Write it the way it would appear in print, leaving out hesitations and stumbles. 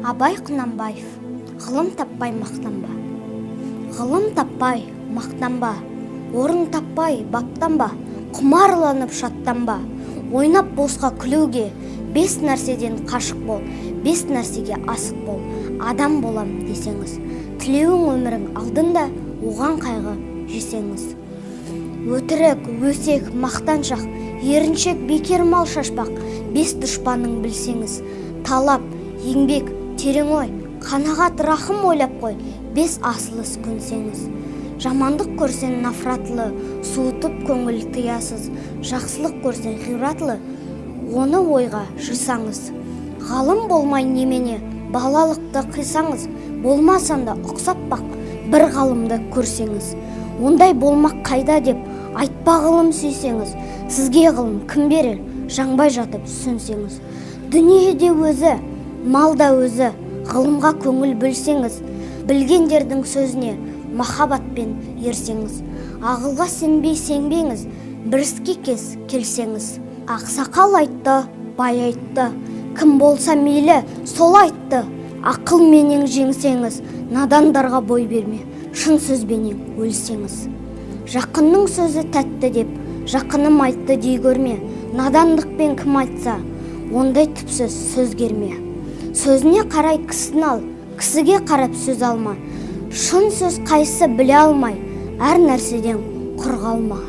Абай Құнанбаев. Ғылым таппай мақтанба. Ғылым таппай мақтанба. Орын таппай баптанба. Құмарланып шаттанба. Ойнап босқа күлуге. 5 нәрседен қашық бол. 5 нәрсеге асық бол. Адам болам десеңіз. Тілеуің өмірің алдында, оған қайғы жесеңіз. Өтірік, өсек, мақтаншақ, еріншек, бекер мал шашпақ. 5 дұшпаның білсеңіз. Талап, еңбек, терең ой, қанағат, рахым ойлап қой. 5 асылыс көнсеңіз. Жамандық көрсен нафратлы, суытып көңіл тыясыз. Жақсылық көрсен ғибратлы, оны ойға жисаңыз. Ғалым болмай немене, балалықты қисаңыз. Болмасанда ұқсап бақ, бір ғалымды көрсеңіз. Ондай болмақ қайда деп айтпа ғылым сүйсеңіз. Сізге ғылым кім берер, жаңбай жатып сүнсеңіз. Дүниеде өзі, малда өзі, ғылымға көңіл бөлсеңіз. Білгендердің сөзіне махаббатпен ерсеңіз. Ағылға сенбей сенбеңіз, бір іске кез келсеңіз. Ақсақал айтты, бай айтты, кім болса мейлі сол айтты. Ақыл менен жеңсеңіз, надандарға бой берме, шын сөзбенен өлсеңіз. Жақынның сөзі тәтті деп, жақыным айтты дей көрме. Надандықпен кім айтса, ондай түпсіз сөз керме. Сөзіне қарай кісін ал, кісіге қарап сөз алма. Шын сөз қайсы біле алмай, әр нәрседен құр қалма.